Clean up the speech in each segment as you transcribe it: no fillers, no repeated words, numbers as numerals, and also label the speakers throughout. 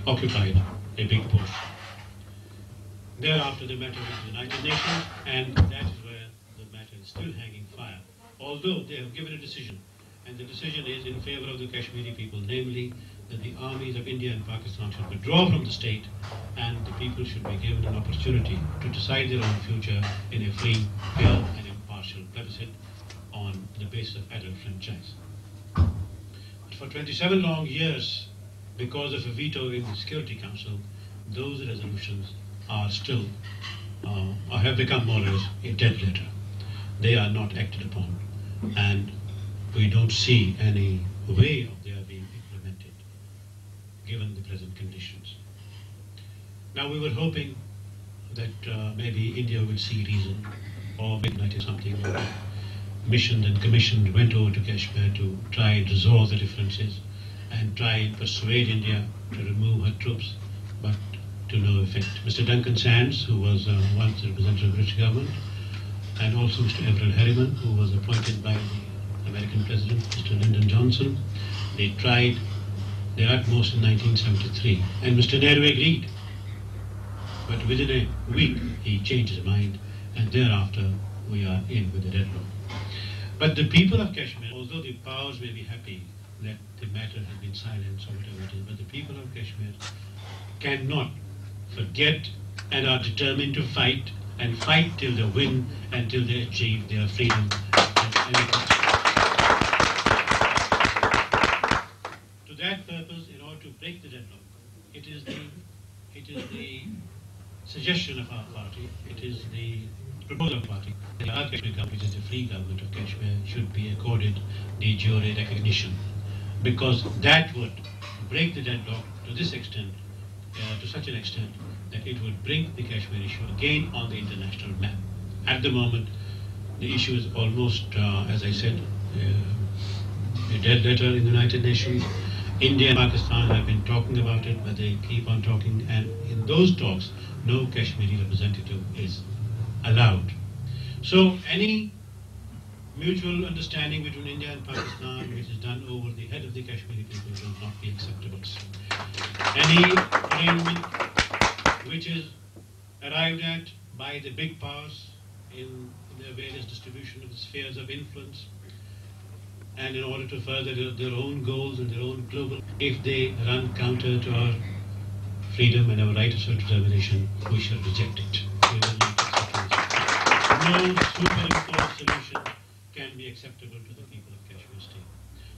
Speaker 1: occupied a big portion. Thereafter the matter went to the United Nations, and that is where the matter is still hanging fire, although they have given a decision, and the decision is in favor of the Kashmiri people, namely that the armies of India and Pakistan should withdraw from the state, and the people should be given an opportunity to decide their own future in a free, fair and impartial plebiscite on the basis of adult franchise. But for 27 long years, because of a veto in the Security Council, those resolutions are still, or have become more or less a dead letter. They are not acted upon, and we don't see any way of their being implemented, given the present conditions. Now we were hoping that maybe India will see reason, or maybe it is something missioned and commissioned went over to Kashmir to try and resolve the differences and try and persuade India to remove her troops, but to no effect. Mr. Duncan Sands, who was once the representative of the British government, and also Mr. Everett Harriman, who was appointed by the American President, Mr. Lyndon Johnson, they tried their utmost in 1973, and Mr. Nehru agreed. But within a week, he changed his mind, and thereafter we are in with the deadlock. But the people of Kashmir, although the powers may be happy that the matter has been silenced or whatever it is, but the people of Kashmir cannot forget and are determined to fight, and fight till they win and till they achieve their freedom. To that purpose, in order to break the deadlock, it is the suggestion of our party, it is the proposal of the party, that the Kashmir government, which is the free government of Kashmir, should be accorded de jure recognition, because that would break the deadlock to this extent, to such an extent that it would bring the Kashmir issue again on the international map. At the moment, the issue is almost, as I said, a dead letter in the United Nations. India and Pakistan have been talking about it, but they keep on talking, and in those talks, no Kashmiri representative is allowed. So any mutual understanding between India and Pakistan, which is done over the head of the Kashmiri people, will not be acceptable. Any arrangement which is arrived at by the big powers in their various distribution of the spheres of influence, and in order to further their own goals and their own global, if they run counter to our freedom and our right of self-determination, we shall reject it. We will not accept it. No superimposed solution can be acceptable to the people of Kashmir state.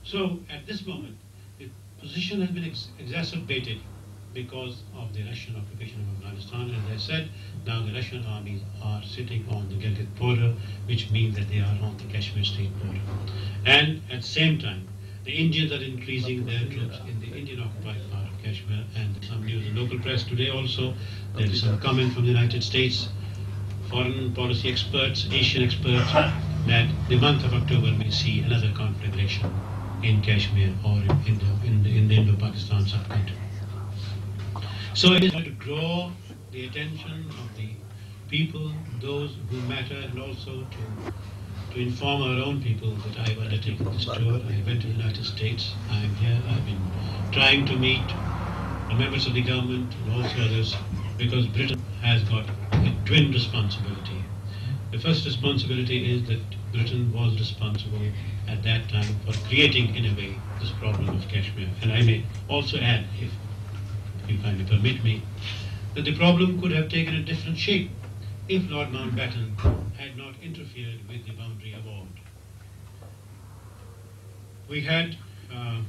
Speaker 1: So at this moment, the position has been exacerbated because of the Russian occupation of Afghanistan. As I said, now the Russian armies are sitting on the Gilgit border, which means that they are on the Kashmir state border. And at the same time, the Indians are increasing their troops in the Indian occupied part of Kashmir, and some news in local press today also, there is some comment from the United States, foreign policy experts, Asian experts, that the month of October may see another conflagration in Kashmir or in the Indo-Pakistan subcontinent. So it is going to draw the attention of the people, those who matter, and also to inform our own people that I have undertaken this tour. I went to the United States. I am here. I've been trying to meet the members of the government and also others, because Britain has got a twin responsibility. The first responsibility is that Britain was responsible at that time for creating, in a way, this problem of Kashmir. And I may also add, if you kindly permit me, that the problem could have taken a different shape if Lord Mountbatten had not interfered with the boundary award. We had a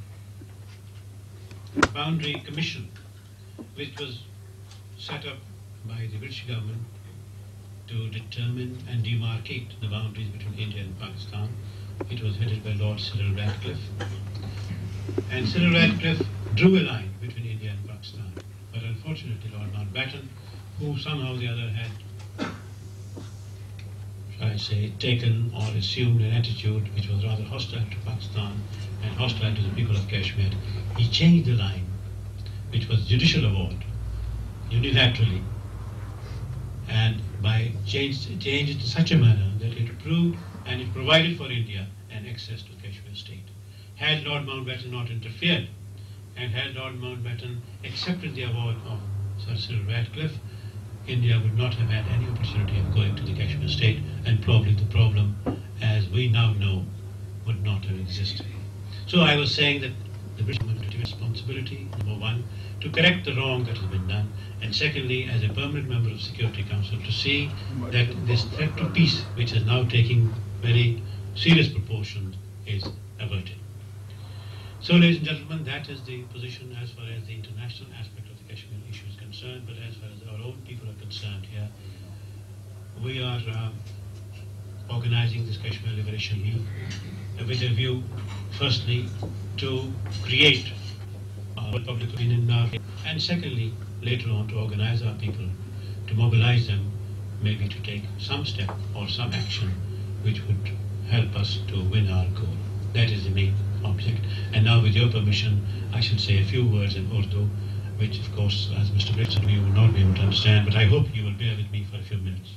Speaker 1: boundary commission which was set up by the British government to determine and demarcate the boundaries between India and Pakistan. It was headed by Lord Cyril Radcliffe. And Cyril Radcliffe drew a line between India and Pakistan. But unfortunately, Lord Mountbatten, who somehow or the other had, shall I say, taken or assumed an attitude which was rather hostile to Pakistan and hostile to the people of Kashmir, he changed the line, which was judicial award, unilaterally, and by changed it in such a manner that it proved and it provided for India an access to Kashmir state. Had Lord Mountbatten not interfered, and had Lord Mountbatten accepted the award of Sir Cyril Ratcliffe, India would not have had any opportunity of going to the Kashmir state, and probably the problem, as we now know, would not have existed. So I was saying that the British government had a responsibility, number one, to correct the wrong that has been done, and secondly, as a permanent member of Security Council, to see that this threat to peace, which is now taking very serious proportions, is averted. So, ladies and gentlemen, that is the position as far as the international aspect of the Kashmir issue is concerned, but as far as our own people are concerned here, we are organizing this Kashmir Liberation League with a view, firstly, to create our public opinion now, and secondly, later on, to organize our people, to mobilize them, maybe to take some step or some action which would help us to win our goal. That is the main object. And now, with your permission, I should say a few words in Urdu, which, of course, as Mr. Blip said, you will not be able to understand, but I hope you will bear with me for a few minutes.